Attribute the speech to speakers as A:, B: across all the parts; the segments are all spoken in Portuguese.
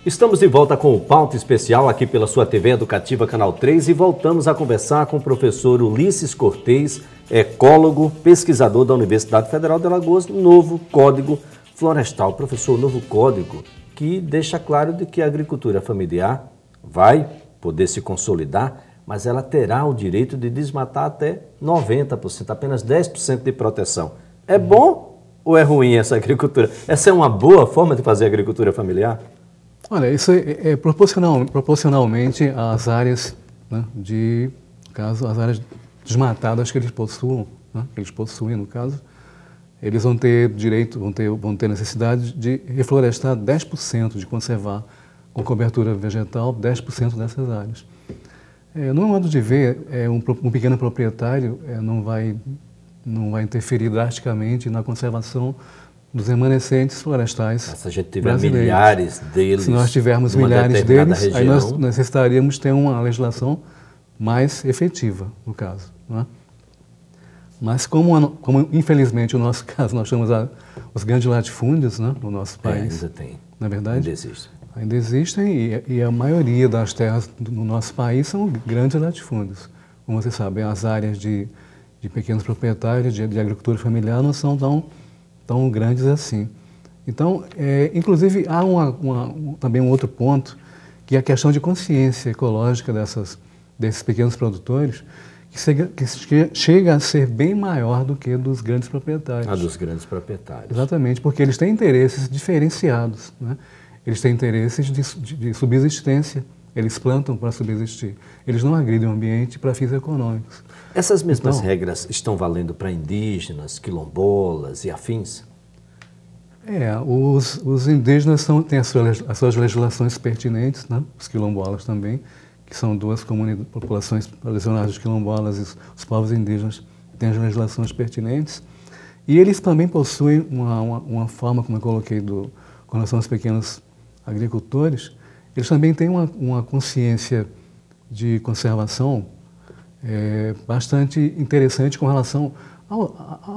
A: Estamos de volta com o Pauta Especial aqui pela sua TV Educativa Canal 3 e voltamos a conversar com o professor Ulisses Cortez, ecólogo, pesquisador da Universidade Federal de Alagoas, novo Código Florestal. Professor, novo código que deixa claro de que a agricultura familiar vai poder se consolidar, mas ela terá o direito de desmatar até 90%, apenas 10% de proteção. É bom ou é ruim essa agricultura? Essa é uma boa forma de fazer agricultura familiar?
B: Olha, isso é proporcionalmente às áreas, né, as áreas desmatadas que eles possuem, né, que eles possuem no caso, eles vão ter direito, vão ter necessidade de reflorestar 10%, de conservar com cobertura vegetal 10% dessas áreas. No meu modo de ver, um pequeno proprietário não vai interferir drasticamente na conservação dos remanescentes florestais.
A: Se a gente tiver milhares deles,
B: se nós tivermos milhares deles,
A: região,
B: aí nós necessitaríamos ter uma legislação mais efetiva, no caso. Não é? Mas como infelizmente no nosso caso nós temos os grandes latifúndios, né, no nosso país,
A: ainda tem,
B: na verdade,
A: ainda existe.
B: Ainda existem e a maioria das terras no nosso país são grandes latifúndios. Como vocês sabem, as áreas de pequenos proprietários de agricultura familiar não são tão grandes assim. Então, inclusive, há também um outro ponto, que é a questão de consciência ecológica desses pequenos produtores, que chega a ser bem maior do que dos grandes proprietários.
A: A dos grandes proprietários.
B: Exatamente, porque eles têm interesses diferenciados, né? Eles têm interesses de subsistência, eles plantam para subsistir. Eles não agridem o ambiente para fins econômicos.
A: Essas mesmas regras estão valendo para indígenas, quilombolas e afins?
B: Os indígenas têm as suas legislações pertinentes, né? Os quilombolas também, que são duas populações tradicionais dos quilombolas, e os povos indígenas têm as legislações pertinentes. E eles também possuem uma forma, como eu coloquei, com relação aos pequenos agricultores, eles também têm uma consciência de conservação bastante interessante com relação a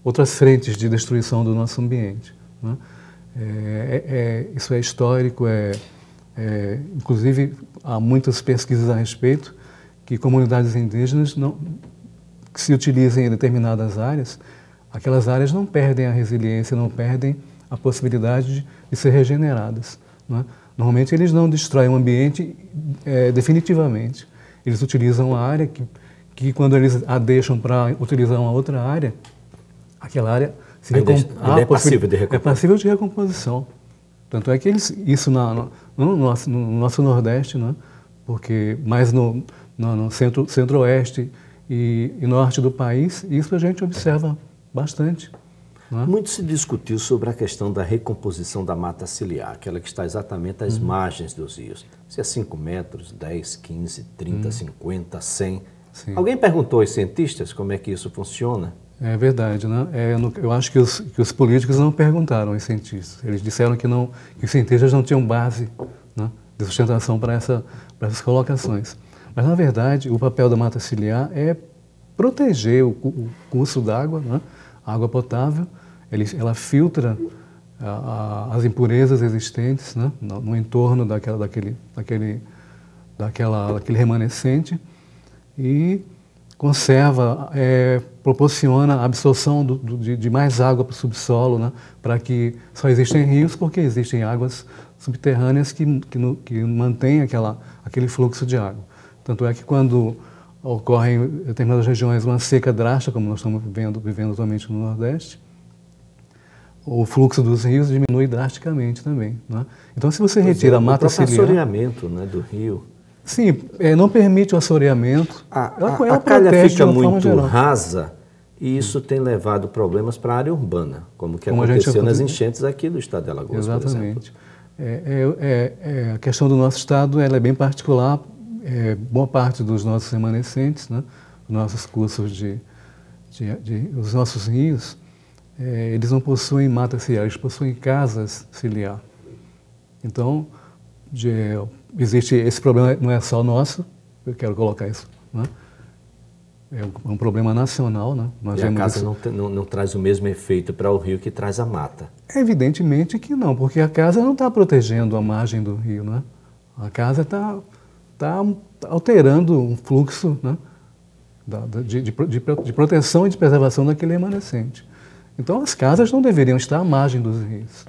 B: outras frentes de destruição do nosso ambiente, né? Isso é histórico, inclusive há muitas pesquisas a respeito que comunidades indígenas que se utilizem em determinadas áreas, aquelas áreas não perdem a resiliência, não perdem a possibilidade de ser regeneradas, né? Normalmente eles não destroem o ambiente definitivamente. Eles utilizam a área que quando eles a deixam para utilizar uma outra área, aquela área
A: é passível de recomposição.
B: É passível de recomposição. Tanto é que isso no nosso Nordeste, né? Porque mais no centro-oeste e norte do país, isso a gente observa bastante.
A: Muito se discutiu sobre a questão da recomposição da mata ciliar, aquela que está exatamente às margens dos rios. Se é 5 metros, 10, 15, 30, 50, 100. Sim. Alguém perguntou aos cientistas como é que isso funciona?
B: É verdade, né? Eu acho que os políticos não perguntaram aos cientistas. Eles disseram que os cientistas não tinham base, né, de sustentação para essas colocações. Mas, na verdade, o papel da mata ciliar é proteger o curso d'água, né, a água potável. Ela filtra as impurezas existentes, né, no entorno daquele remanescente e conserva, proporciona a absorção de mais água para o subsolo, né, para que só existem rios porque existem águas subterrâneas que mantêm aquele fluxo de água. Tanto é que quando ocorre em determinadas regiões uma seca drástica, como nós estamos vivendo atualmente no Nordeste, o fluxo dos rios diminui drasticamente também, né? Então, se você retira a mata ciliar...
A: O assoreamento, né, do rio...
B: Sim, não permite o assoreamento.
A: A calha fica muito rasa e isso tem levado problemas para a área urbana, como aconteceu nas enchentes aqui do estado de Alagoas,
B: exatamente. Por exemplo. A questão do nosso estado ela é bem particular. Boa parte dos nossos remanescentes, né, nossos cursos os nossos rios, eles não possuem mata ciliar, eles possuem casas ciliar. Então, existe esse problema, não é só nosso, eu quero colocar isso, né? é um problema nacional, né?
A: E a casa não traz o mesmo efeito para o rio que traz a mata?
B: Evidentemente que não, porque a casa não está protegendo a margem do rio, né? A casa está alterando um fluxo, né? de proteção e de preservação daquele remanescente. Então as casas não deveriam estar à margem dos rios,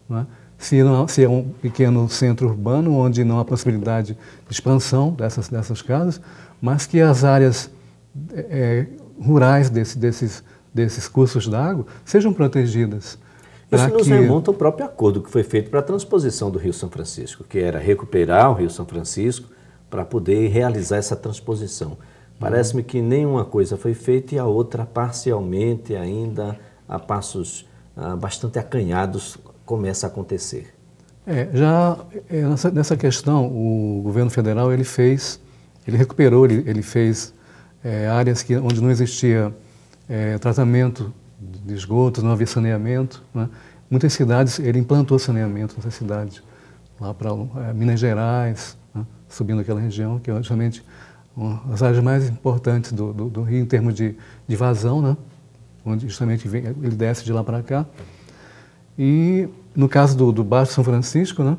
B: né? Se é um pequeno centro urbano onde não há possibilidade de expansão dessas casas, mas que as áreas rurais desses cursos d'água sejam protegidas.
A: Isso nos remonta ao próprio acordo que foi feito para a transposição do Rio São Francisco, que era recuperar o Rio São Francisco para poder realizar essa transposição. Parece-me que nenhuma coisa foi feita e a outra parcialmente, ainda a passos bastante acanhados, começa a acontecer.
B: Nessa questão, o governo federal ele recuperou, ele fez áreas onde não existia tratamento de esgotos, não havia saneamento, né? Muitas cidades, ele implantou saneamento nessas cidades, lá para Minas Gerais, né? Subindo aquela região, que é justamente as áreas mais importantes do Rio em termos de vazão, né? Onde justamente ele desce de lá para cá. E no caso do Baixo São Francisco, né?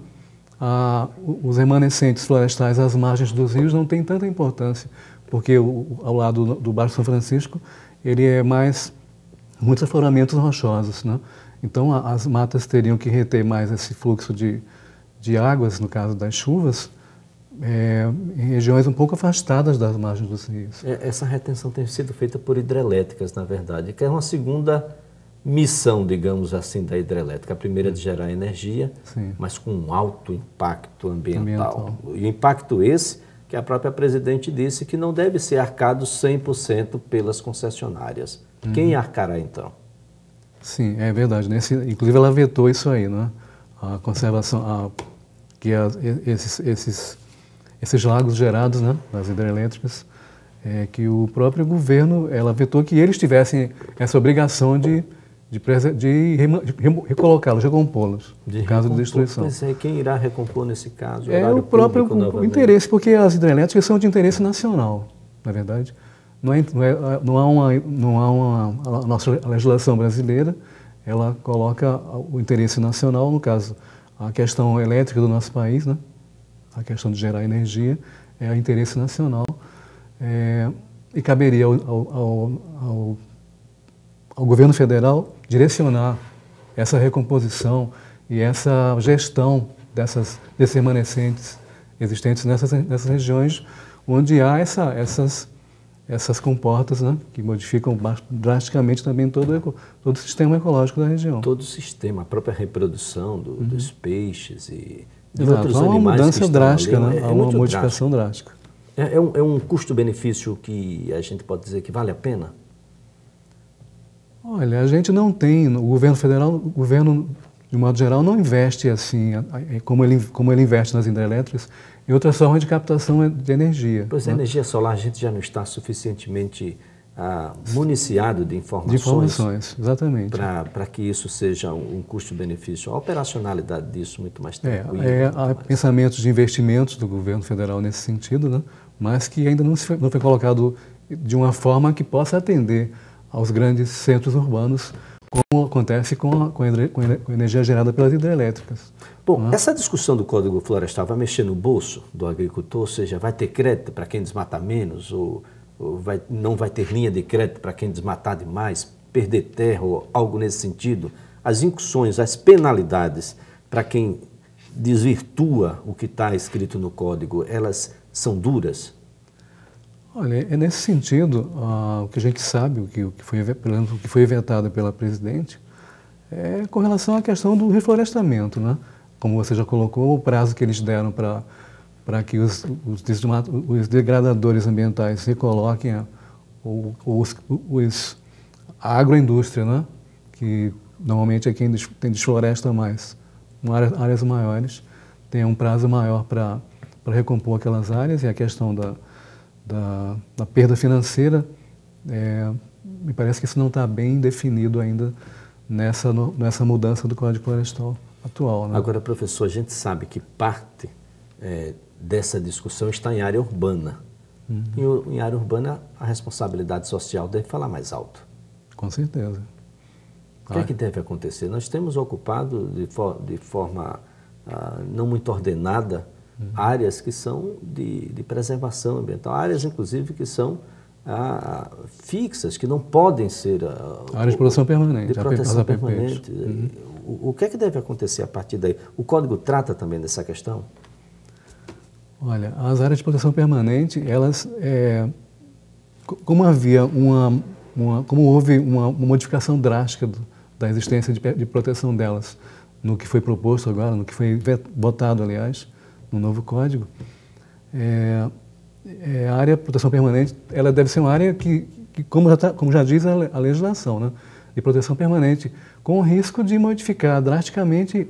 B: Os remanescentes florestais às margens dos rios não têm tanta importância, porque ao lado do Baixo São Francisco ele é mais muitos afloramentos rochosos, né? Então as matas teriam que reter mais esse fluxo de águas, no caso das chuvas, em regiões um pouco afastadas das margens dos rios.
A: Essa retenção tem sido feita por hidrelétricas, na verdade, que é uma segunda missão, digamos assim, da hidrelétrica. A primeira de gerar energia, sim, mas com um alto impacto ambiental. E o impacto esse que a própria presidente disse que não deve ser arcado 100% pelas concessionárias. Quem arcará, então?
B: Sim, é verdade. Inclusive, ela vetou isso aí, né? A conservação, esses lagos gerados, né, das hidrelétricas, que o próprio governo, ela vetou que eles tivessem essa obrigação de recolocá-los, recompô-los, no caso de destruição.
A: Pois é, quem irá recompor nesse caso?
B: É o próprio interesse, porque as hidrelétricas são de interesse nacional, na verdade. A nossa legislação brasileira, ela coloca o interesse nacional, no caso, a questão elétrica do nosso país, né? A questão de gerar energia, é o interesse nacional, e caberia ao governo federal direcionar essa recomposição e essa gestão desses remanescentes existentes nessas regiões onde há essas comportas, né, que modificam drasticamente também todo o sistema ecológico da região.
A: Todo o sistema, a própria reprodução dos peixes e de
B: Exato,
A: outros
B: há uma
A: animais
B: mudança drástica,
A: ali,
B: né? Há uma modificação drástica.
A: É um custo-benefício que a gente pode dizer que vale a pena?
B: Olha, a gente não tem, o governo federal, o governo, de modo geral, não investe assim, como ele investe nas hidrelétricas, em outras formas de captação de energia.
A: Pois a energia solar a gente já não está suficientemente municiado de informações.
B: De informações, exatamente.
A: Para que isso seja um custo-benefício. A operacionalidade disso muito mais tranquila.
B: Há pensamentos de investimentos do governo federal nesse sentido, né? Mas que ainda não foi colocado de uma forma que possa atender aos grandes centros urbanos, como acontece com a energia gerada pelas hidrelétricas.
A: Bom, essa discussão do Código Florestal vai mexer no bolso do agricultor, ou seja, vai ter crédito para quem desmata menos, ou não vai ter linha de crédito para quem desmatar demais, perder terra ou algo nesse sentido? As incursões, as penalidades para quem desvirtua o que está escrito no Código, elas são duras?
B: Olha, é nesse sentido, o que a gente sabe, o que foi vetado pela presidente, é com relação à questão do reflorestamento, né? Como você já colocou, o prazo que eles deram para que os degradadores ambientais recoloquem a agroindústria, né? Que normalmente é quem desfloresta mais, áreas maiores, tem um prazo maior para recompor aquelas áreas, e a questão da perda financeira, me parece que isso não está bem definido ainda nessa mudança do Código Florestal atual, né?
A: Agora, professor, a gente sabe que parte dessa discussão está em área urbana, Em área urbana, a responsabilidade social deve falar mais alto.
B: Com certeza.
A: O que é que deve acontecer? Nós temos ocupado de forma não muito ordenada áreas que são de preservação ambiental, áreas inclusive que são fixas, que não podem ser...
B: áreas de proteção permanente.
A: De proteção permanente. O que é que deve acontecer a partir daí? O Código trata também dessa questão?
B: Olha, as áreas de proteção permanente, elas, como houve uma modificação drástica da existência de proteção delas no que foi proposto agora, no que foi votado, aliás, no novo Código, a área de proteção permanente, ela deve ser uma área que como já diz a legislação, né, de proteção permanente, com o risco de modificar drasticamente,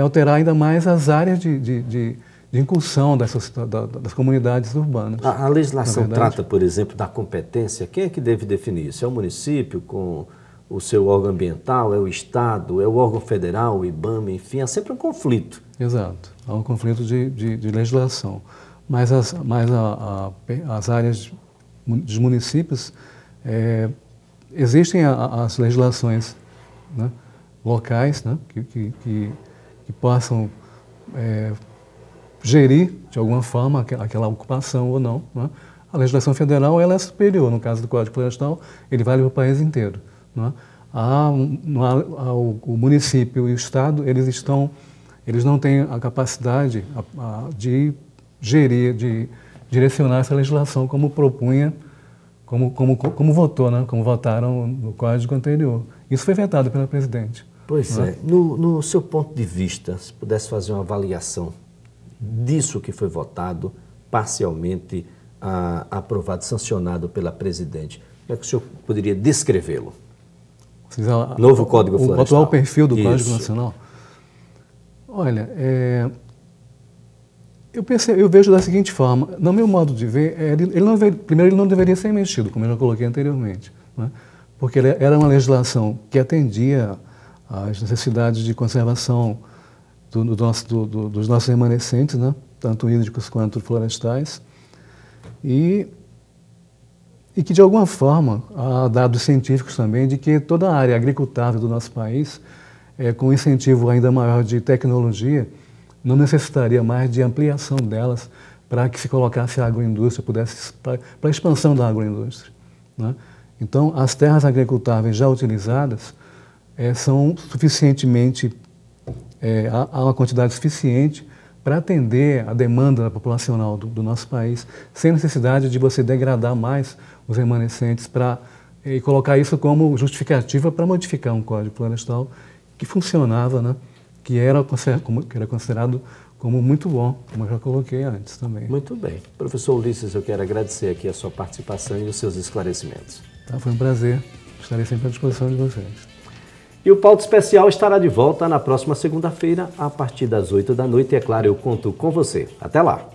B: alterar ainda mais as áreas de incursão das comunidades urbanas.
A: A legislação trata, por exemplo, da competência. Quem é que deve definir isso? É o município com o seu órgão ambiental? É o Estado? É o órgão federal, o IBAMA? Enfim, há sempre um conflito.
B: Exato. Há um conflito de legislação. Mas as áreas dos municípios, existem as legislações, né, locais, né, que possam gerir, de alguma forma, aquela ocupação ou não, né? A legislação federal ela é superior. No caso do Código Florestal, ele vale para o país inteiro, né? O município e o Estado, eles não têm a capacidade de gerir, de direcionar essa legislação como propunha, como votou, né? Como votaram no Código anterior. Isso foi vetado pela Presidente.
A: Pois é. No seu ponto de vista, se pudesse fazer uma avaliação disso que foi votado, parcialmente aprovado, sancionado pela Presidente, como é que o senhor poderia descrevê-lo? Novo Código Florestal.
B: O atual perfil do Código Nacional? Olha, eu vejo da seguinte forma, no meu modo de ver, primeiro ele não deveria ser mexido, como eu já coloquei anteriormente, né? Porque era uma legislação que atendia às necessidades de conservação dos nossos remanescentes, né? Tanto hídricos quanto florestais, e que de alguma forma há dados científicos também de que toda a área agricultável do nosso país, com um incentivo ainda maior de tecnologia, não necessitaria mais de ampliação delas para que se colocasse a agroindústria, para a expansão da agroindústria, né? Então, as terras agricultáveis já utilizadas são suficientemente, há uma quantidade suficiente para atender a demanda populacional do nosso país, sem necessidade de você degradar mais os remanescentes e colocar isso como justificativa para modificar um Código Florestal que funcionava, né? Que era considerado como muito bom, como eu já coloquei antes também.
A: Muito bem. Professor Ulisses, eu quero agradecer aqui a sua participação e os seus esclarecimentos.
B: Foi um prazer. Estarei sempre à disposição de vocês.
A: E o Pauta Especial estará de volta na próxima segunda-feira, a partir das 8 da noite. E é claro, eu conto com você. Até lá!